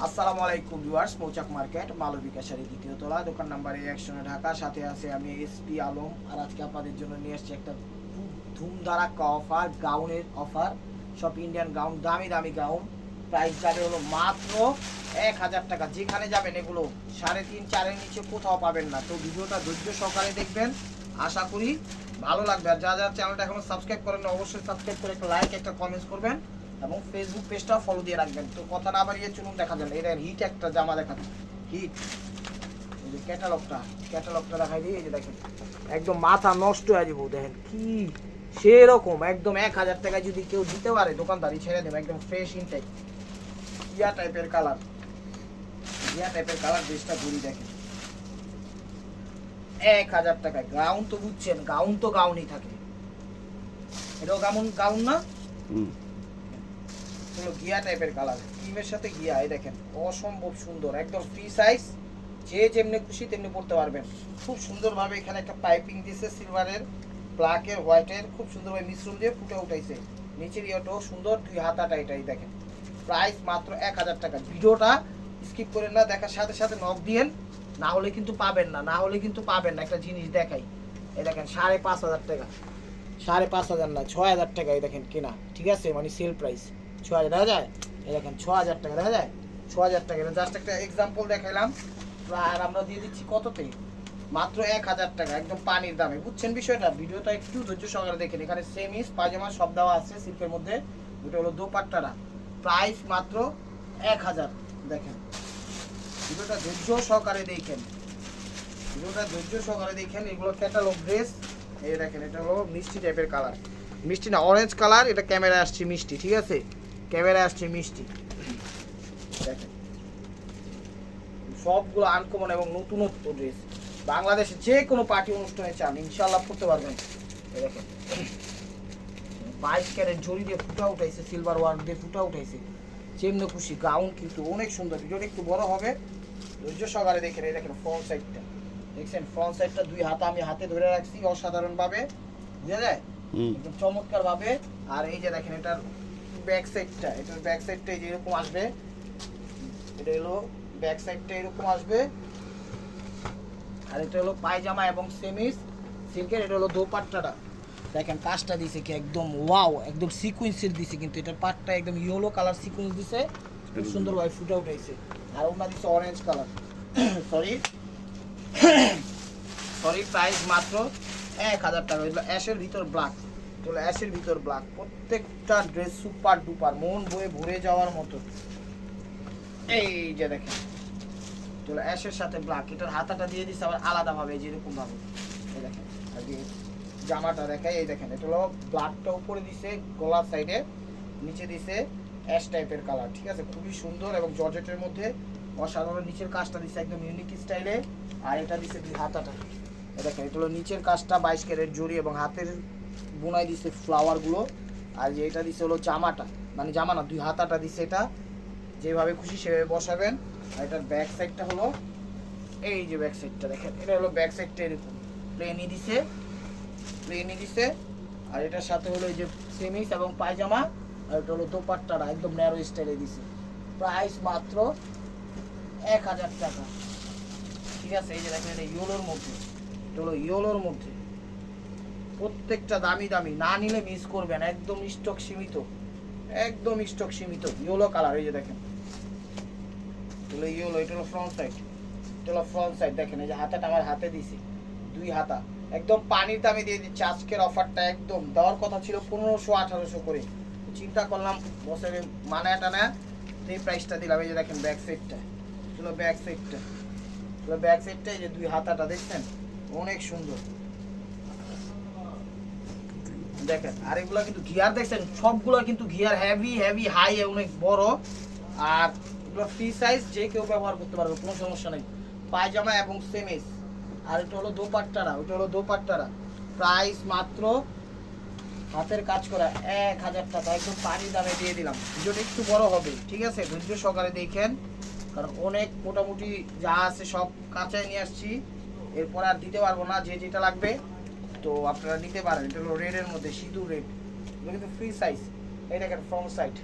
আসসালামু আলাইকুম ভিউয়ার্স, মৌচাক মার্কেট মালবিকা শাড়ি দ্বিতীয় তলা, দোকান নাম্বার 101 ঢাকা। সাথে আছে আমি এসপি আলম। আর আজকে আপনাদের জন্য নিয়ে এসেছি একটা ধুমধারাক্কা অফার, গাউনের অফার। সব ইন্ডিয়ান গাউন, দামি দামি গাউন। প্রাইস যাবে হলো মাত্র 1000 টাকা। যেখানে যাবেন এগুলো 3.5-4 নিচে কোথাও পাবেন না। তো ভিডিওটা ধৈর্য সহকারে দেখবেন, আশা করি ভালো লাগবে। আর যারা চ্যানেলটা এখনো সাবস্ক্রাইব করেন না, অবশ্যই সাবস্ক্রাইব করে একটা লাইক, একটা কমেন্টস করবেন এবং ফেসবুক পেজটা ফলো দিয়ে রাখবেন। তো কথা না বাড়িয়ে চলুন দেখা যাবে। এটা হিট একটা জামা দেখাচ্ছে, হিট। এই যে ক্যাটালগটা দেখাই দিই। এই যে দেখেন, একদম মাথা নষ্ট হয়ে যাবো। দেখেন কি সেরকম, একদম 1000 টাকায় যদি কেউ দিতে পারে দোকানদারি ছেড়ে দেবে। একদম ফ্রেশ ইনটেক ইয়া টাইপের কালার, ড্রেসটা ঘুরি দেখেন 1000 টাকায়। গাউন তো বুঝছেন, গাউন তো গাউনই থাকে। এটাও গাউন না, গিয়া টাইপের কালার, ক্রিমের সাথে গিয়া। এই দেখেন অসম্ভব সুন্দর, একদম ফ্রি সাইজ, যে যেমনি খুশি তেমনি পড়তে পারবেন। খুব সুন্দরভাবে এখানে একটা পাইপিং দিয়েছে সিলভারের, ব্ল্যাকের, হোয়াইটের, খুব সুন্দরভাবে মিশ্রণ দিয়ে ফুটে উঠাইছে। নিচের ইয়েটাও সুন্দর, 2 হাতাটা এটাই দেখেন। প্রাইস মাত্র 1000 টাকা। ভিডিওটা স্কিপ করেন না, দেখার সাথে সাথে নক দিয়েন, না হলে কিন্তু পাবেন না। একটা জিনিস দেখাই, এই দেখেন 5,500 টাকা, 5,500 না 6,000 টাকা। এই দেখেন কেনা, ঠিক আছে, মানে সেল প্রাইস 6,000 দেখা যায়। এই দেখেন 6,000 টাকা দেখা যায়, 6,000 টাকা। এটা জাস্ট একটা এক্সাম্পল দেখাইলাম। আর আমরা দিয়ে দিচ্ছি কততে, মাত্র 1000 টাকা, একদম পানির দামে। বুঝছেন বিষয়টা? ভিডিওটা একটু ধৈর্য সহকারে দেখেন। এখানে সেমিস পায়জামা সব দেওয়া আছে সিল্কের মধ্যে। এটা হলো দোপাট্টারা, প্রাইস মাত্র 1000। দেখেন ভিডিওটা ধৈর্য সহকারে দেখেন, এগুলো ক্যাটালগ ড্রেস। এই দেখেন, এটা হলো মিষ্টি টাইপের কালার, মিষ্টি না অরেঞ্জ কালার। এটা ক্যামেরায় আসছে মিষ্টি, ঠিক আছে, ক্যামেরায় আসছে মিষ্টি। দেখেন সবগুলো আনকমন এবং নতুনত্ব ড্রেস। বাংলাদেশে যে কোনো পার্টি অনুষ্ঠানে চান ইনশাল্লাহ পড়তে পারবেন। এই দেখেন 22 ক্যারেট জড়ি দিয়ে ফুটা উঠাইছে, সিলভার ওয়ার্ক দিয়ে ফুটা উঠাইছে। যেমনি খুশি গাউন, কিন্তু অনেক সুন্দর। ভিডিওটা একটু বড় হবে, ধৈর্য সহকারে দেখেন। এই দেখেন ফ্রন্ট সাইডটা দেখছেন, ফ্রন্ট সাইডটা 2 হাতা আমি হাতে ধরে রাখছি অসাধারণ ভাবে, বুঝা যায় একদম চমৎকার ভাবে। আর এই যে দেখেন এটার ব্যাক সাইডটা, এই যে এরকম আসবে। এটা হলো ব্যাক সাইডটা এরকম আসবে। আর এটা হলো পায়জামা এবং সেমিস সিল্কের। এটা হলো দোপাট্টাটা দেখেন, কাজটা দিছে কি একদম ওয়াও, একদম সিকোয়েন্সের দিছে, কিন্তু এটার পাটটা একদম ইয়েলো কালার সিকোয়েন্স দিছে, খুব সুন্দরভাবে ফুটে উঠাইছে। আর ওনা দিছে অরেঞ্জ কালার। সরি প্রাইস মাত্র 1000 টাকা। এগুলো অ্যাশের ভিতর ব্ল্যাক, এগুলো অ্যাশের ভিতর ব্ল্যাক। প্রত্যেকটা ড্রেস সুপার ডুপার, মন বয়ে ভরে যাওয়ার মতো। এই যে দেখেন এগুলো অ্যাশের সাথে ব্ল্যাক। এটার হাতাটা দিয়ে দিচ্ছে আবার আলাদাভাবে, যেরকম ভাবে। এই দেখেন আগে জামাটা দেখাই। এই দেখেন এটা হলো ব্ল্যাকটা উপরে দিছে গলার সাইডে, নিচে দিছে অ্যাশ টাইপের কালার, ঠিক আছে, খুবই সুন্দর এবং জর্জেটের মধ্যে অসাধারণ। নিচের কাজটা দিছে একদম ইউনিক স্টাইলে। আর এটা দিছে 2 হাতাটা। দেখেন এটা হলো নিচের কাজটা 22 ক্যারেট জড়ি এবং হাতের বোনাই দিছে ফ্লাওয়ারগুলো। আর যে এটা দিছে হলো জামাটা, মানে জামা না 2 হাতাটা দিছে। এটা যেভাবে খুশি সেভাবে বসাবেন। আর এটার ব্যাক সাইডটা হলো এই যে ব্যাক সাইডটা দেখেন, এটা হলো ব্যাক সাইডটা এরকম প্লেনই দিছে। আর এটার সাথে হলো এই যে সেমিস এবং পায়জামা। আর এটা হলো দোপাট্টাটা একদম ন্যারো স্টাইলে দিছে। প্রাইস মাত্র 1000 টাকা, ঠিক আছে। এই যে দেখেন এটা ইয়েলোর মধ্যে, এটা হলো ইয়েলোর মধ্যে। প্রত্যেকটা দামি দামি, না নিলে মিস করবেন। একদম স্টক সীমিত, ইয়েলো কালার। এই যে দেখেন এগুলো ইয়েলো। এটা হলো ফ্রন্ট সাইড, দেখেন এই যে হাতাটা আমার হাতে দিছি 2 হাতা, একদম পানির দামে দিয়ে দিচ্ছে। আজকের অফারটা একদম দেওয়ার কথা ছিল 1500-1800 করে, চিন্তা করলাম বছরে মানায় টানা এই প্রাইসটা দিলাম। এই যে দেখেন ব্যাক সাইডটা, এই যে 2 হাতাটা দেখছেন, অনেক সুন্দর দেখেন। আর এগুলা কিন্তু গিয়ার দেখছেন, সবগুলা কিন্তু গিয়ার হেভি হাই, অনেক বড়। আর এগুলো ফ্রি সাইজ, যে কেউ ব্যবহার করতে পারবে, কোনো সমস্যা নেই। পায়জামা এবং সেমিস। আর এটা হলো দোপাট্টারা, প্রাইস মাত্র হাতের কাজ করা 1000 টাকা, একদম পানির দামে দিয়ে দিলাম। ভিডিওটা একটু বড় হবে, ঠিক আছে, ধৈর্য সহকারে দেখেন, কারণ অনেক মোটামুটি যা আছে সব কাঁচায় নিয়ে আসছি। এরপর আর দিতে পারবো না, যে যেটা লাগবে তো আপনারা নিতে পারেন। এটা হলো রেডের মধ্যে, সিঁদুর রেড, এগুলো কিন্তু ফ্রি সাইজ। এই দেখেন ফ্রন্ট সাইড,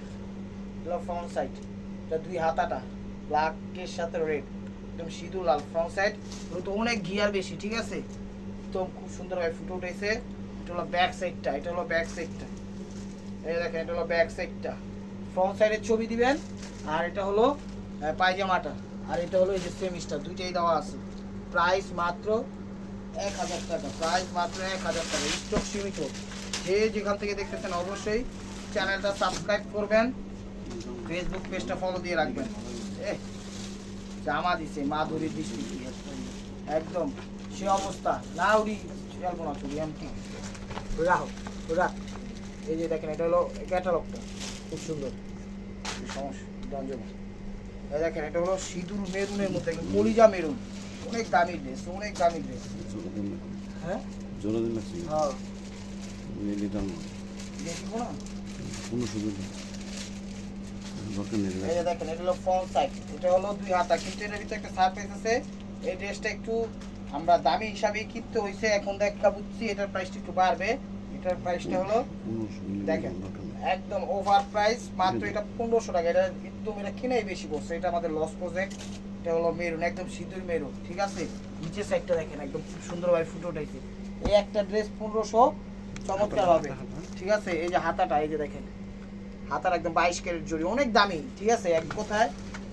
এটা 2 হাতাটা, ব্ল্যাকের সাথে রেড, একদম সিঁদুর লাল ফ্রন্ট সাইড, তো অনেক গিয়ার বেশি, ঠিক আছে, তো খুব সুন্দরভাবে ফুটে উঠেছে। এটা হলো ব্যাক সাইডটা, এটা হলো ব্যাক সাইডটা, এই দেখেন এটা হলো ব্যাক সাইডটা, ফ্রন্ট সাইডের ছবি দিবেন। আর এটা হলো পায়জামাটা, আর এটা হলো এই যে সেমিস্টার, দুইটাই দেওয়া আছে। প্রাইস মাত্র 1000 টাকা, প্রাইস মাত্র 1000 টাকা, স্টক সীমিত। যে যেখান থেকে দেখতেছেন অবশ্যই চ্যানেলটা সাবস্ক্রাইব করবেন, ফেসবুক পেজটা ফলো দিয়ে রাখবেন। জামা দিছে মাধুরী দৃষ্টি, একদম সে অবস্থা না, উড়ি চলবো না চুরি এমটি রাখো রাখ। এই যে দেখেন এটা হলো ক্যাটালগটা, খুব সুন্দর, সমস্যা রঞ্জন। এই দেখেন এটা হলো সিঁদুর মেরুনের মধ্যে, কলিজা মেরুন, অনেক দামি ড্রেস, অনেক দামি ড্রেস। হ্যাঁ হ্যাঁ দেখবো না। এই যে দেখেন এটা হলো ফ্রন্ট সাইড, এটা হলো 2 হাতা, কিন্তু এটার ভিতরে একটা সারপ্রাইজ আছে। এই ড্রেসটা একটু আমরা দামি হিসাবে কিনতে হয়েছে, এখন দেখা বুঝছি এটার প্রাইসটা একটু বাড়বে। এটার প্রাইসটা হলো দেখেন একদম ওভার প্রাইস, মাত্র এটা 1500 টাকা। এটা একদম এটা কিনাই বেশি পড়ছে, এটা আমাদের লস প্রজেক্ট। এটা হলো মেরুন, একদম সিঁদুর মেরুন, ঠিক আছে। নিচের সাইডটা দেখেন একদম খুব সুন্দরভাবে ফুটে উঠেছে। এই একটা ড্রেস 1500, চমৎকার হবে, ঠিক আছে। এই যে হাতাটা, এই যে দেখেন হাতার একদম 22 ক্যারেট জড়ি, অনেক দামি, ঠিক আছে। এক কথায়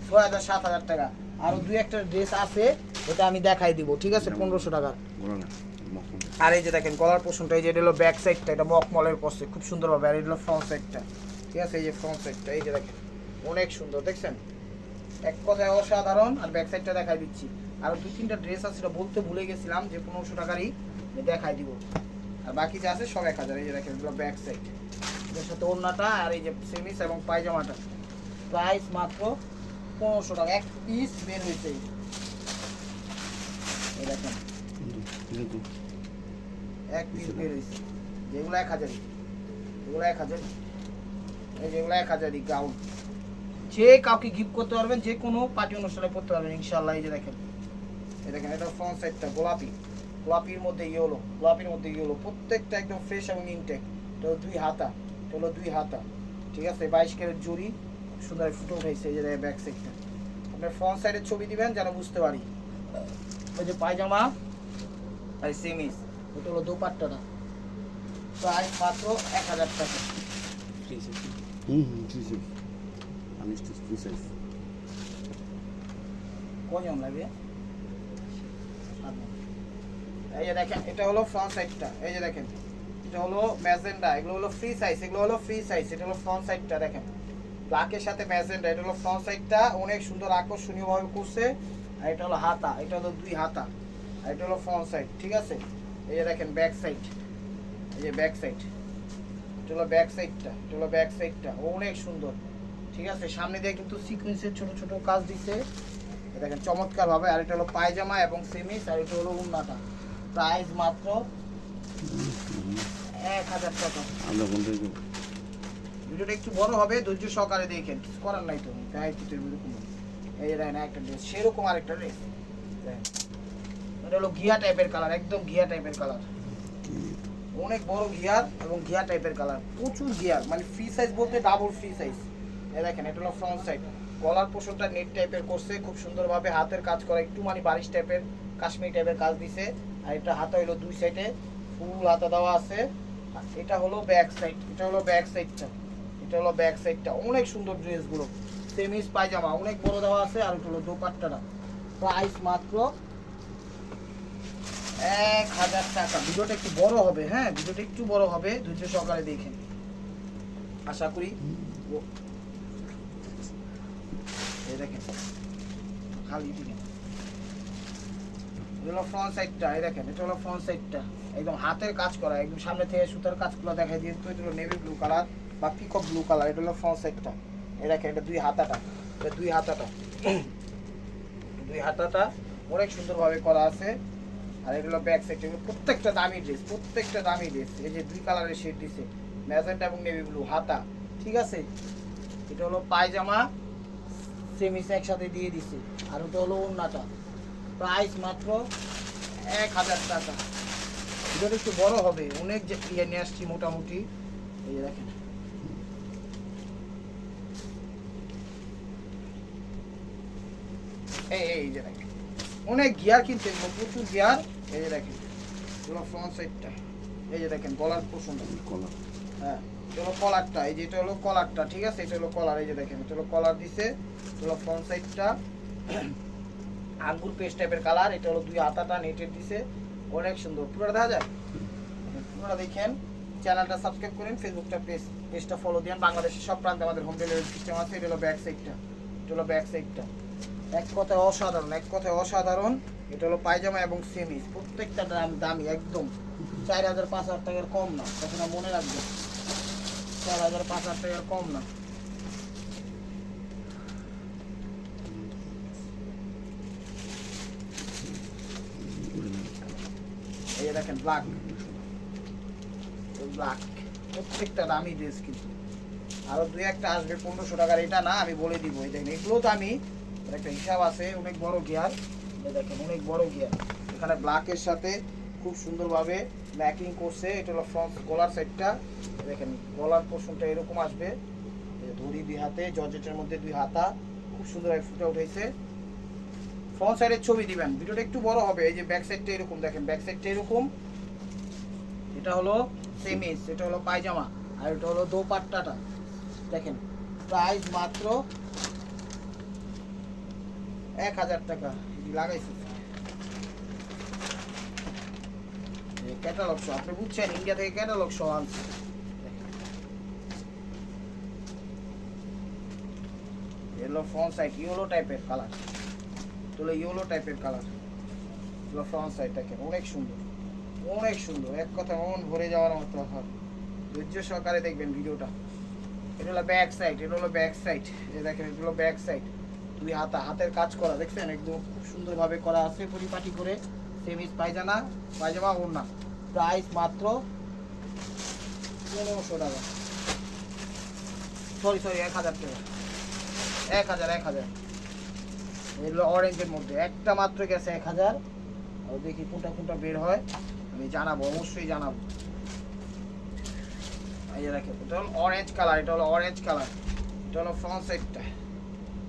6000 7000 টাকা। আরো দুই একটা ড্রেস আছে, এটা আমি দেখাই দিব, ঠিক আছে, 1500 টাকা। আর এই যে দেখেন গলার পোর্শনটা, এই যে এটা হলো ব্যাক সাইডটা, এটা মকমলের পশে খুব সুন্দরভাবে। আর এটা হলো ফ্রন্ট সাইডটা, ঠিক আছে, এই যে ফ্রন্ট সাইডটা, এই যে দেখেন অনেক সুন্দর, দেখছেন, এক কথায় অসাধারণ। আর ব্যাক সাইডটা দেখাই দিচ্ছি। আরো 2-3টা ড্রেস আছে, সেটা বলতে ভুলে গেছিলাম, যে 1500 টাকারই দেখাই দিব। আর বাকি যা আছে সব 1000। এই যে দেখেন এগুলো ব্যাক সাইড, এর সাথে ওড়নাটা, আর এই যে সেমিস এবং পায়জামাটা, প্রাইস মাত্র 1500 টাকা। এক পিস বের হয়েছে, এই দেখেন এক পিস বের হয়েছে, যেগুলো 1000, এগুলো 1000, এই যেগুলো 1000 গাউন, যে কাউকে গিফট করতে পারবেন, যে কোনো পার্টি অনুষ্ঠানে পড়তে পারবেন ইনশাআল্লাহ। এই যে দেখেন, এই দেখেন এটা ফ্রন্ট সাইডটা গোলাপি, গোলাপির মধ্যে ইয়েলো, গোলাপির মধ্যে ইয়েলো, প্রত্যেকটা একদম ফ্রেশ এবং ইনটেক। এটা 2 হাতা, এটা হলো 2 হাতা, ঠিক আছে, 22 ক্যারেট জড়ি, সুন্দর ফুটে উঠেছে। এই যে ব্যাক সাইডটা, আপনার ফ্রন্ট সাইডের ছবি দিবেন যেন বুঝতে পারি। ওই যে পায়জামা আর সেমিস, ওটা হলো দোপাট্টাটা, প্রাইস মাত্র 1000 টাকা। কজন লাগবে? এই যে দেখেন এটা হলো ফ্রন্ট সাইডটা, এই যে দেখেন এটা হলো ম্যাজেন্ডা, এগুলো হলো ফ্রি সাইজ, এগুলো হলো ফ্রি সাইজ। এটা হলো ফ্রন্ট সাইডটা, দেখেন ব্ল্যাকের সাথে ম্যাজেন্ডা, এটা হলো ফ্রন্ট সাইডটা, অনেক সুন্দর আকর্ষণীয় ভাবে করছে। আর এটা হলো হাতা, এটা হলো 2 হাতা, আর এটা হলো ফ্রন্ট সাইড, ঠিক আছে। এই যে দেখেন ব্যাক সাইড, এই যে ব্যাক সাইড, এটা হলো ব্যাক সাইডটা, এটা হলো ব্যাক সাইডটা, অনেক সুন্দর, ঠিক আছে। সামনে দিয়ে কিন্তু সিকোয়েন্সের ছোট ছোট কাজ দিছে, দেখেন চমৎকার ভাবে। আর এটা হলো পায়জামা এবং সেমিস, আর এটা হলো উন্নাটা, প্রাইস মাত্র 1000 টাকা। ভিডিওটা একটু বড় হবে, ধৈর্য সহকারে দেখেন, কিছু করার নাই তো, তাই তো এরকম। এই যে দেখেন একটা ড্রেস, সেরকম আরেকটা ড্রেস, এটা হলো ঘিয়া টাইপের কালার, একদম ঘিয়া টাইপের কালার, অনেক বড় গিয়ার এবং ঘিয়া টাইপের কালার, প্রচুর গিয়ার, মানে ফ্রি সাইজ বলতে ডাবল ফ্রি সাইজ। এই দেখেন এটা হলো ফ্রন্ট সাইড, গলার পোর্শনটা নেট টাইপের করছে, খুব সুন্দরভাবে হাতের কাজ করা, একটু মানে বারিশ টাইপের কাশ্মীরি টাইপের কাজ দিছে। আর এটা হাতা হলো 2 সাইডে ফুল হাতা দেওয়া আছে। এটা হলো ব্যাক সাইড, এটা হলো ব্যাক সাইডটা, এটা হলো ব্যাক সাইডটা, অনেক সুন্দর ড্রেসগুলো, সেমিস পায়জামা অনেক বড় দেওয়া আছে। আর এটা হলো দোপাট্টাটা, প্রাইস মাত্র 1000 টাকা। ভিডিওটা একটু বড় হবে, হ্যাঁ ভিডিওটা একটু বড় হবে, ধৈর্য সহকারে দেখেন, আশা করি। এই দেখেন খালি দিকে, এটা হলো ফ্রন্ট সাইডটা, এই দেখেন এটা হলো ফ্রন্ট সাইডটা, একদম হাতের কাজ করা, একদম সামনে থেকে সুতার কাজগুলো দেখাই দিয়ে। তো এটা হলো নেভি ব্লু কালার বা পিকক ব্লু কালার, এটা হলো ফ্রন্ট সাইডটা। এই দেখেন এটা 2 হাতাটা, এটা 2 হাতাটা, 2 হাতাটা অনেক সুন্দরভাবে করা আছে। আর এটা হলো ব্যাক সাইড, প্রত্যেকটা দামি ড্রেস, প্রত্যেকটা দামি ড্রেস। এই যে 2 কালারের শেড দিছে, ম্যাজেন্টা এবং নেভি ব্লু হাতা, ঠিক আছে। এটা হলো পায়জামা সেমিস একসাথে দিয়ে দিছে, আর ওটা হলো ওড়নাটা, প্রাইস মাত্র 1000 টাকা। ভিডিওটা একটু বড় হবে, অনেক যে ইয়ে নিয়ে আসছি মোটামুটি। এই যে দেখেন এই যে দেখেন অনেক গিয়ার কিনতে প্রচুর গিয়ার। এই যে দেখেন এগুলো ফ্রন্ট সাইডটা, এই যে দেখেন গলার পোর্শনটা, কলার হ্যাঁ এটা হলো কলারটা, এই যে এটা হলো কলারটা, ঠিক আছে এটা হলো কলার, এই যে দেখেন এটা হলো কলার দিছে, এটা হলো ফ্রন্ট সাইডটা আঙ্গুর পেস্ট টাইপের কালার, এটা হলো দুই হাতাটা নেটের দিছে, অনেক সুন্দর পুরোটা দেখা যায়। পুরোটা দেখেন, চ্যানেলটা সাবস্ক্রাইব করেন, ফেসবুকটা পেজটা ফলো দেন, বাংলাদেশের সব প্রান্তে আমাদের হোম ডেলিভারি সিস্টেম আছে। এটা হলো ব্যাক সাইডটা, এটা হলো ব্যাক সাইডটা, এক কথায় অসাধারণ, এক কথায় অসাধারণ। এটা হলো পায়জামা এবং সেমিস, প্রত্যেকটা দামি একদম 4000-5000 টাকার কম না, তখন মনে রাখবেন 4000-5000 টাকার কম না। এই যে দেখেন ব্ল্যাক, ব্ল্যাক প্রত্যেকটা দামি ড্রেস কিন্তু, আরো দুই একটা আসবে 1500 টাকার, এটা না আমি বলে দিব। এই দেখেন এগুলো দামি, একটা হিসাব আছে, অনেক বড় গিয়ার, এই দেখেন অনেক বড় গিয়ার, এখানে ব্ল্যাকের সাথে খুব সুন্দরভাবে ম্যাকিং করছে। এটা হলো ফ্রন্ট গলার সাইডটা, দেখেন গলার পোর্শনটা এরকম আসবে, ধরি দুই হাতে, জর্জেটের মধ্যে দুই হাতা, খুব সুন্দরভাবে ফুটে উঠেছে। ফ্রন্ট সাইডের ছবি দিবেন, ভিডিওটা একটু বড় হবে। এই যে ব্যাক সাইডটা এরকম দেখেন, ব্যাক সাইডটা এরকম, এটা হলো সেমিস, এটা হলো পায়জামা, আর এটা হলো দোপাট্টাটা দেখেন। প্রাইস মাত্র 1000 টাকা লাগাইছি। ক্যাটালগ শো, আপনি বুঝছেন ইন্ডিয়া থেকে ক্যাটালগ শো আনছে। এলো ফ্রন্ট সাইড ইয়েলো টাইপের কালার, তোলে ইয়েলো টাইপের কালার, এলো ফ্রন্ট সাইড দেখেন অনেক সুন্দর, অনেক সুন্দর, এক কথা মন ভরে যাওয়ার মতো। ধৈর্য সহকারে দেখবেন ভিডিওটা। এটা হলো ব্যাক সাইড, এটা হলো ব্যাক সাইড, এই দেখেন এটা হলো ব্যাক সাইড, দুই হাতা, হাতের কাজ করা দেখছেন একদম খুব সুন্দরভাবে করা আছে, পরিপাটি করে। সেমিস পায়জামা, পায়জামা ওড়না, প্রাইস মাত্র 1500 টাকা, সরি 1000 টাকা, 1000 এগুলো অরেঞ্জের মধ্যে একটা মাত্র গেছে 1000। আর দেখি কোনটা কোনটা বের হয় আমি জানাবো, অবশ্যই জানাবো। এই যে দেখেন এটা হলো অরেঞ্জ কালার, এটা হলো অরেঞ্জ কালার, এটা হলো ফ্রন্ট সাইডটা,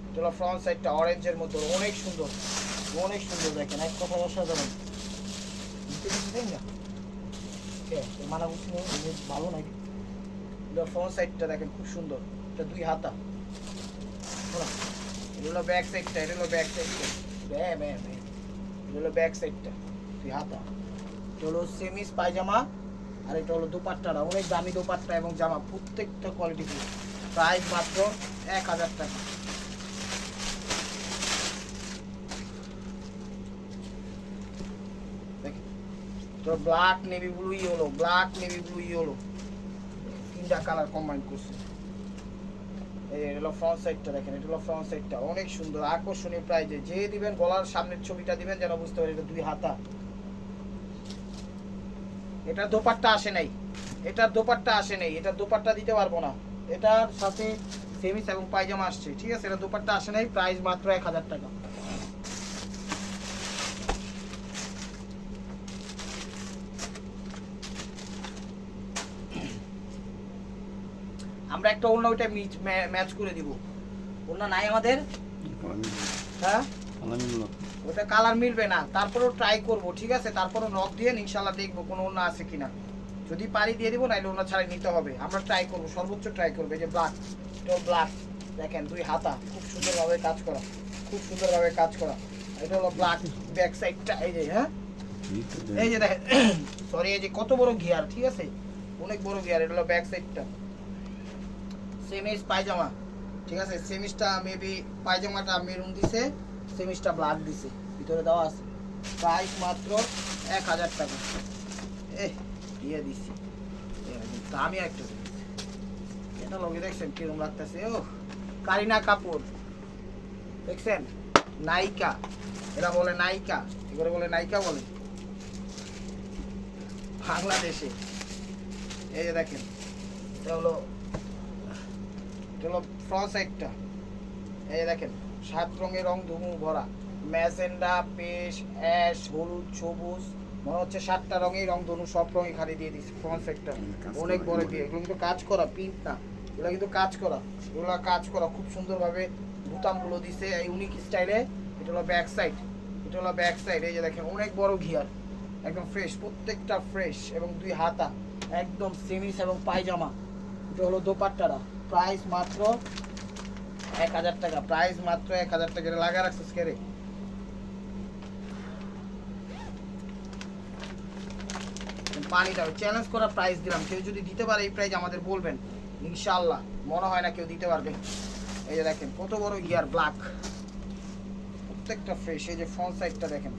এটা হলো ফ্রন্ট সাইডটা অরেঞ্জের মধ্যে, অনেক সুন্দর, অনেক সুন্দর দেখেন, এক কথা অসাধারণ। মানা করছি ভালো নাকি? এটা ফ্রন্ট সাইডটা দেখেন খুব সুন্দর, এটা দুই হাতা, এটা হলো ব্যাক সাইডটা, এটা হলো ব্যাক সাইডটা, এটা হলো ব্যাক সাইডটা দুই হাতা, এটা হলো সেমিস পায়জামা, আর এটা হলো দোপাট্টাটা, অনেক দামি দোপাট্টা এবং জামা, প্রত্যেকটা কোয়ালিটি ফুল। প্রাইস মাত্র 1000 টাকা। তো black navy blue yellow, black navy blue yellow, তিনটা কালার কম্বাইন করছে। এই হলো ফ্রন্ট সাইডটা দেখেন, এটা হলো ফ্রন্ট সাইডটা, অনেক সুন্দর আকর্ষণীয় প্রাইজে। যে দিবেন গলার সামনের ছবিটা দিবেন যেন বুঝতে পারি এটা দুই হাতা। এটার দোপাট্টা আসে নাই, এটার দোপাট্টা আসে নাই, এটার দোপাট্টা দিতে পারবো না, এটার সাথে সেমিস এবং পায়জামা আসছে, ঠিক আছে, এটা দোপাট্টা আসে নাই। প্রাইস মাত্র 1000 টাকা। আমরা একটা ওড়না ওইটা ম্যাচ করে দিব, ওড়না নাই আমাদের, হ্যাঁ ওটা কালার মিলবে না, তারপরেও ট্রাই করব, ঠিক আছে, তারপরও নক দিয়ে ইনশাল্লাহ দেখবো কোনো ওড়না আছে কিনা, যদি পারি দিয়ে দিব, নাইলে ওড়না ছাড়াই নিতে হবে। আমরা ট্রাই করব, সর্বোচ্চ ট্রাই করবো। এই যে ব্ল্যাক, এটা ব্ল্যাক দেখেন দুই হাতা, খুব সুন্দরভাবে কাজ করা, খুব সুন্দরভাবে কাজ করা। এটা হলো ব্ল্যাক ব্যাক সাইডটা, এই যে হ্যাঁ এই যে দেখেন সরি, এই যে কত বড় গিয়ার, ঠিক আছে, অনেক বড় গিয়ার। এটা হলো ব্যাক সাইডটা, সেমিস পায়জামা, ঠিক আছে, সেমিসটা মেবি পায়জামাটা মেরুন দিছে, সেমিসটা ব্ল্যাক দিছে, ভিতরে দেওয়া আছে। প্রাইস মাত্র 1000 টাকা। দিয়ে দিছি দামি একটা, এটা লগে দেখছেন কিরকম লাগতেছে, ও কারিনা কাপুর দেখছেন, নায়িকা, এরা বলে নায়িকা, এগুলো বলে নায়িকা বলে বাংলাদেশে। এই যে দেখেন এটা হলো ফ্রন্ট সাইডটা, এই যে দেখেন 7 রঙের রং ধুমু ভরা, ম্যাজেন্ডা, পেশ, অ্যাশ, হলুদ, সবুজ, মনে হচ্ছে 7টা রঙেই রং ধনু, সব রঙই খালি দিয়ে দিচ্ছে। ফ্রন্ট সাইডটা অনেক বড় দিয়ে, এগুলো কিন্তু কাজ করা, প্রিন্ট না, এগুলো কিন্তু কাজ করা, এগুলো কাজ করা খুব সুন্দরভাবে, বুতামগুলো দিছে এই ইউনিক স্টাইলে। এটা হলো ব্যাক সাইড, এটা হলো ব্যাক সাইড। এই যে দেখেন অনেক বড় ঘিয়ার, একদম ফ্রেশ, প্রত্যেকটা ফ্রেশ এবং 2 হাতা একদম সেমিস এবং পায়জামা। এটা হলো দোপাট্টারা, প্রাইস মাত্র 1000 টাকা, প্রাইস মাত্র 1000 টাকা। এটা লাগা রাখছিস কে রে? পানিটা চ্যালেঞ্জ করা প্রাইস দিলাম, কেউ যদি দিতে পারে এই প্রাইস আমাদের বলবেন, ইনশাআল্লাহ। মনে হয় না কেউ দিতে পারবে। এই যে দেখেন কত বড় গিয়ার, ব্ল্যাক, প্রত্যেকটা ফ্রেশ। এই যে ফ্রন্ট সাইডটা দেখেন,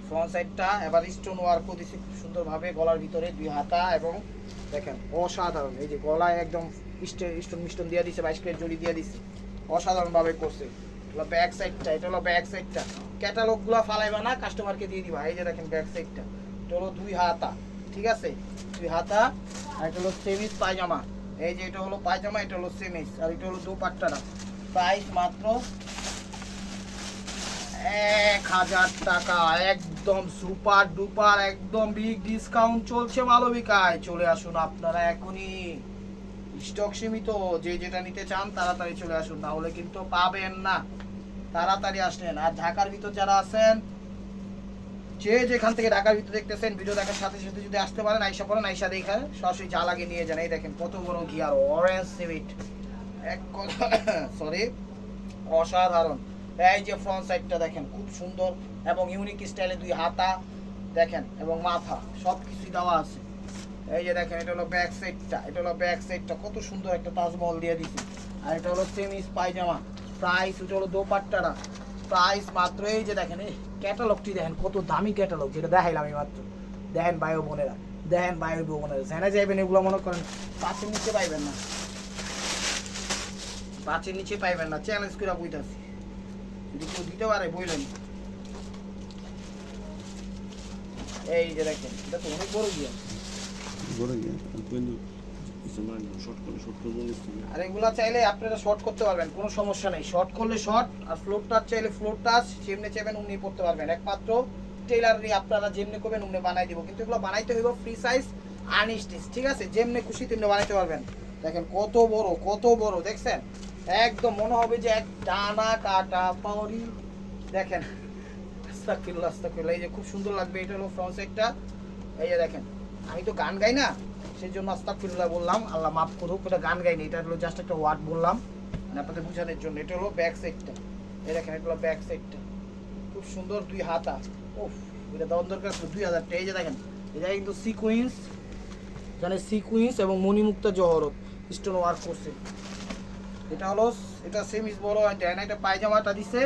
ফ্রন্ট সাইডটা এবার স্টোন ওয়ার্ক দিয়েছি খুব সুন্দরভাবে, গলার ভিতরে 2 হাতা এবং দেখেন অসাধারণ। এই যে গলায় একদম স্টোন মিস্টোন দিয়ে দিছে, 22 ক্যারেট জড়ি দিয়ে দিছে, অসাধারণভাবে করছে। এটা ব্যাক সাইডটা, এটা হলো ব্যাক সাইডটা। ক্যাটালগুলো ফালাইবা না, কাস্টমারকে দিয়ে দিবা। এই যে দেখেন ব্যাক সাইডটা, এটা হলো 2 হাতা, ঠিক আছে, 2 হাতা। আর এটা হলো সেমিস পায়জামা। এই যে এটা হলো পায়জামা, এটা হলো সেমিস, আর এটা হলো দোপাট্টাটা। প্রাইস মাত্র 1000 টাকা, একদম সুপার ডুপার, একদম বিগ ডিসকাউন্ট চলছে মালবিকায়। চলে আসুন আপনারা এখনই, স্টক সীমিত, যে যেটা নিতে চান তাড়াতাড়ি চলে আসুন, না হলে কিন্তু পাবেন না। তাড়াতাড়ি আসেন। আর ঢাকার ভিতর যারা আছেন, যে যেখান থেকে ঢাকার ভিতর দেখতেছেন, ভিডিও দেখার সাথে সাথে যদি আসতে পারেন, আইসা পড়েন, আইসা দেখা সরাসরি যা লাগে নিয়ে যান। এই দেখেন কত বড় গিয়ার, অরেঞ্জ সিভিট, এক কথা সরি, অসাধারণ। এই যে ফ্রন্ট সাইডটা দেখেন খুব সুন্দর এবং ইউনিক স্টাইলে 2 হাতা দেখেন এবং মাথা সব কিছুই দেওয়া আছে। এই যে দেখেন এটা হলো ব্যাক সাইডটা, এটা হলো ব্যাক সাইডটা, কত সুন্দর একটা তাজমহল দিয়ে দিছি। আর এটা হলো সেমিস পায়জামা, প্রাইস, এটা হলো দোপাট্টাটা, প্রাইস মাত্র, এই যে দেখেন এই ক্যাটালগটি দেখেন কত দামি ক্যাটালগ, যেটা দেখাইলাম এই মাত্র। দেখেন ভাই ও বোনেরা, দেখেন ভাই ও বোনেরা, জেনে যাইবেন এগুলো, মনে করেন 5-এর নিচে পাইবেন না, 5-এর নিচে পাইবেন না, চ্যালেঞ্জ করে বইতাছি। যদি কেউ দিতে পারে বললেন। এই যে দেখেন এটা তো অনেক বড় গিয়া, আর এগুলা চাইলে আপনারা শর্ট করতে পারবেন, কোনো সমস্যা নেই। শর্ট করলে শর্ট, আর ফ্লোর টাচ চাইলে ফ্লোর টাচ, যেমনি চাইবেন অমনি পড়তে পারবেন। একমাত্র টেইলারই আপনারা যেমনি করবেন অমনি বানাই দিব, কিন্তু এগুলো বানাইতে হইব ফ্রি সাইজ আনস্টিচ, ঠিক আছে, যেমনি খুশি তেমনি বানাইতে পারবেন। দেখেন কত বড়, কত বড় দেখছেন, একদম মনে হবে যে এক টানা কাটা পাউরি। দেখেন আস্তাগফিরুল্লাহ, আস্তাগফিরুল্লাহ। এই যে খুব সুন্দর লাগবে। এটা হলো ফ্রন্ট সাইডটা। এই যে দেখেন, আমি তো গান গাই না, সেই জন্য আস্তাগফিরুল্লাহ বললাম, আল্লাহ মাফ করুক। এটা গান গাইনি, এটা হলো জাস্ট একটা ওয়ার্ড বললাম আপনাদের বোঝানোর জন্য। এটা হলো ব্যাক সাইডটা, এই দেখেন এটা হলো ব্যাক সাইডটা, খুব সুন্দর 2 হাতা। ওফ, এটা দাম দরকার 2000 টাকা। এই যে দেখেন এটা কিন্তু সিকোয়েন্স, জানে সিকোয়েন্স এবং মণিমুক্ত জহরত স্টোন ওয়ার্ক করছে। এটা হলো, এটা সেমিস বড়, এটা পায়জামাটা দিছে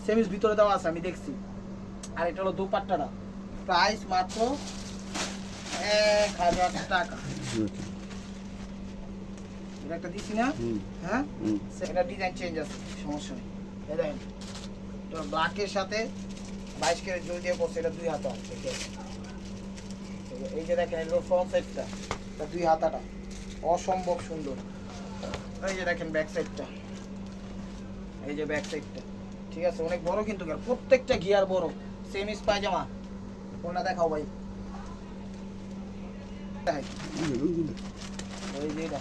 সেমিস ভিতরে দেওয়া আছে, আমি দেখছি। আর এটা হলো দোপাট্টাটা, প্রাইস মাত্র 1000 টাকা। এটা একটা দিছি না, হ্যাঁ, এটা ডিজাইন চেঞ্জ আছে, সমস্যা নেই। এই দেখেন এটা ব্ল্যাকের সাথে 22 ক্যারেট জড়ি দিয়ে করছে, এটা 2 হাতা আছে। এই যে দেখেন এটা ফ্রন্ট সাইডটা, এটা 2 হাতাটা অসম্ভব সুন্দর। এই যে দেখেন ব্যাক সাইডটা, এই যে ব্যাক সাইডটা, ঠিক আছে, অনেক বড় কিন্তু গিয়ার, প্রত্যেকটা গিয়ার বড়। সেমিস পায়জামা, কোনটা দেখাও ভাই? ওই যে এটা,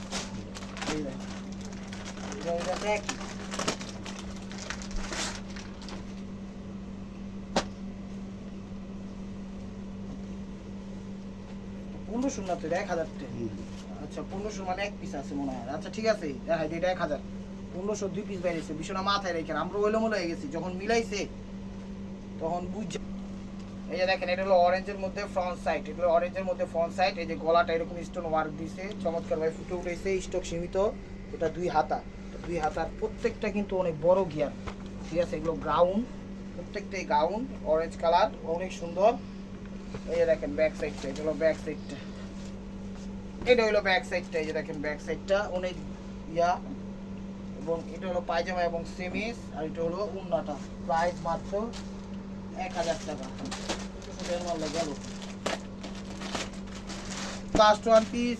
এই যে এটা দেখ, 1500 না তো, 1000 টাকা। আচ্ছা 1500 মানে এক পিস আছে মনে হয়। আচ্ছা ঠিক আছে, দেখাই এটা 1000, 1500 2 পিস বাইরেছে। বিষয়টা মাথায় রেখেন, আমরা ওইলোমলো হয়ে গেছি, যখন মিলাইছে তখন বুঝ। এই যে দেখেন এটা হলো অরেঞ্জের মধ্যে ফ্রন্ট সাইড, এটা হলো অরেঞ্জের মধ্যে ফ্রন্ট সাইড। এই যে গলাটা এরকম স্টোন ওয়ার্ক দিছে, চমৎকার ভাবে ফুটে উঠেছে, স্টক সীমিত। এটা 2 হাতা, 2 হাতার প্রত্যেকটা কিন্তু অনেক বড় গিয়ার, ঠিক আছে। এগুলো গাউন, প্রত্যেকটাই গাউন, অরেঞ্জ কালার, অনেক সুন্দর। এই যে দেখেন ব্যাক সাইডটা, এটা হলো ব্যাক সাইডটা, এটা হলো ব্যাক সাইডটা। এই যে দেখেন ব্যাক সাইডটা অনেক ইয়া, এবং এটা হলো পায়জামা এবং সেমিস, আর এটা হলো উন্নাটা। প্রাইস মাত্র 1000 টাকা। গেল লাস্ট ওয়ান পিস,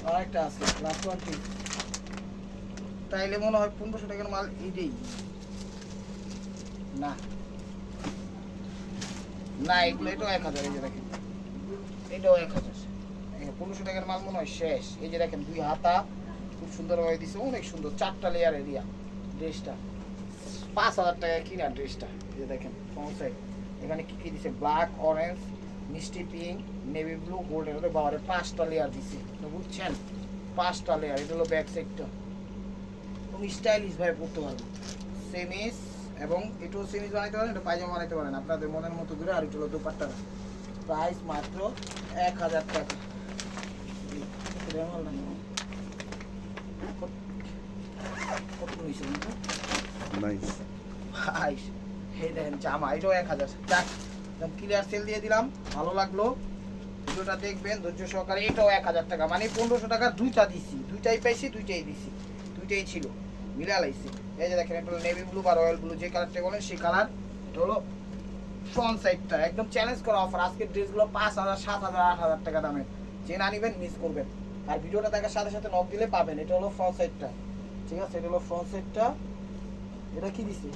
আরেকটা আছে লাস্ট ওয়ান পিস। তাইলে মনে হয় 1500 টাকার মাল এইটাই না, না এগুলো, এটাও 1000। এই যে দেখেন এটাও 1000, 1500 টাকার মাল মনে হয় শেষ। এই যে দেখেন 2 হাতা খুব সুন্দরভাবে দিছে, অনেক সুন্দর, 4টা লেয়ার এরিয়া, ড্রেসটা 5,000 টাকায় কিনা ড্রেসটা। এই যে দেখেন ফ্রন্ট সাইড এখানে কি কি দিছে, ব্ল্যাক, অরেঞ্জ, মিষ্টি পিঙ্ক, নেভি ব্লু, গোল্ডেন, ওদের বাবারে 5টা লেয়ার দিছে, বুঝছেন? 5টা লেয়ার। এটা হলো ব্যাক সাইডটা, তুমি স্টাইলিশ ভাবে পরতে পারবে। সেমিস এবং এটাও সেমিস বানাইতে পারেন, এটা পায়জামা বানাইতে পারেন আপনাদের মনের মতো করে। আর এটা হলো দুপাট্টাটা, প্রাইস মাত্র 1000 টাকা। কত নিয়েছে নাইস। এই দেখেন জামা, এটাও 1000। যাক ক্লিয়ার সেল দিয়ে দিলাম, ভালো লাগলো। ভিডিওটা দেখবেন ধৈর্য সহকারে। এটাও 1000 টাকা, মানে 1500 টাকা দুইটা দিছি, দুইটাই পাইছি, দুইটাই দিছি, দুইটাই ছিল, মিলা লাইছি। এই যে দেখেন এটা হলো নেভি ব্লু বা রয়্যাল ব্লু, যে কালারটা বলেন সেই কালার। এটা হলো ফ্রন্ট সাইডটা, একদম চ্যালেঞ্জ করা অফার। আজকের ড্রেসগুলো 5000, 7000, 8000 টাকা দামে। যে না নিবেন মিস করবেন। আর ভিডিওটা দেখার সাথে সাথে নক দিলে পাবেন। এটা হলো ফ্রন্ট সাইডটা, ঠিক আছে? এটা হলো ফ্রন্ট সাইডটা। এটা কি দিছি,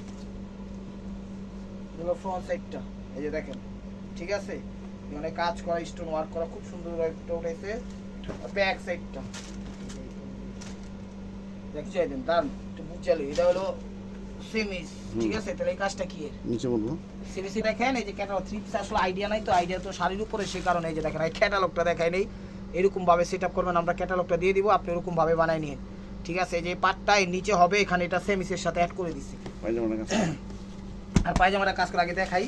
এটা হলো ফ্রন্ট সাইডটা। এই যে দেখেন, ঠিক আছে? মানে কাজ করা, স্টোন ওয়ার্ক করা, খুব সুন্দর একটা উঠেছে। ব্যাক সাইডটা দেখছি একদম দারুন, একটু বুঝালি। এটা হলো সেমিস, ঠিক আছে? তাহলে এই কাজটা কি এর নিচে বলবো সিরিয়াসলি দেখেন। এই যে ক্যাটালগ, থ্রিপস আসলে আইডিয়া নাই তো, আইডিয়া তো শাড়ির উপরে, সেই কারণে এই যে দেখেন এই ক্যাটালগটা দেখাই নেই। এরকম ভাবে সেটআপ করবেন, আমরা ক্যাটালগটা দিয়ে দিব, আপনি এরকম ভাবে বানাই নিন, ঠিক আছে? এই যে পাটটা এর নিচে হবে, এখানে এটা সেমিসের সাথে অ্যাড করে দিছি। পায়জামাটা কাছে আর পায়জামাটা কাজ করে আগে দেখাই,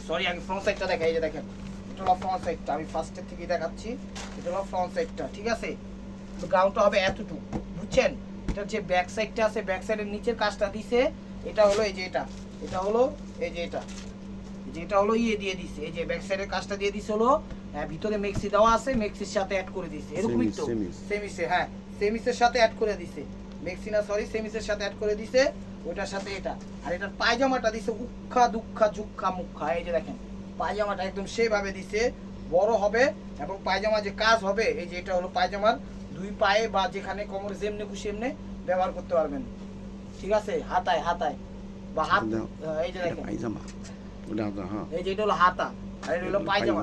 সরি আগে ফ্রন্ট সাইডটা দেখাই। এই যে দেখেন এটা হলো ফ্রন্ট সাইডটা, আমি ফার্স্টের থেকে দেখাচ্ছি। এটা হলো ফ্রন্ট সাইডটা, ঠিক আছে? তো গ্রাউন্ডটা হবে এতটুকু, বুঝছেন? এটার যে ব্যাক সাইডটা আছে, ব্যাক সাইডের নিচের কাজটা দিছে, এটা হলো এই যে এটা হলো এই যে এটা হলো ইয়ে দিয়ে দিছে, এই যে ব্যাক সাইডের কাজটা দিয়ে দিছে হলো ভিতরে মেক্সি দেওয়া আছে, মেক্সির সাথে অ্যাড করে দিছে, এরকমই তো সেমিসে, হ্যাঁ সেমিসের সাথে অ্যাড করে দিছে, মেক্সি না সরি সেমিসের সাথে অ্যাড করে দিছে ওইটার সাথে এটা। আর এটার পায়জামাটা দিছে উক্ষা দুঃখা জুক্ষা মুখা, এই যে দেখেন পায়জামাটা একদম সেভাবে দিছে, বড় হবে এবং পায়জামা যে কাজ হবে, এই যে এটা হলো পায়জামার দুই পায়ে বা যেখানে কোমরে যেমনে খুশি এমনি ব্যবহার করতে পারবেন, ঠিক আছে? হাতায় বা হাত, এই যে দেখেন পায়জামা ওটা হ্যাঁ, এই যে এটা হলো হাতা আর এটা হলো পায়জামা।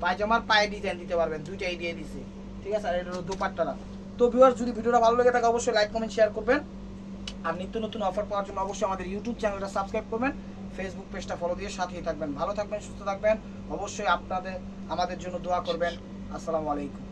পায়জামার পায়ে ডিজাইন দিতে পারবেন, দুইটাই দিয়ে দিছে, ঠিক আছে? আর এটা হলো দুপাট্টাটা। তো ভিউয়ার্স, যদি ভিডিওটা ভালো লেগে থাকে অবশ্যই লাইক কমেন্ট শেয়ার করবেন। আর নিত্য নতুন অফার পাওয়ার জন্য অবশ্যই আমাদের ইউটিউব চ্যানেলটা সাবস্ক্রাইব করবেন, ফেসবুক পেজটা ফলো দিয়ে সাথেই থাকবেন। ভালো থাকবেন, সুস্থ থাকবেন, অবশ্যই আমাদের জন্য দোয়া করবেন। আসসালামু আলাইকুম।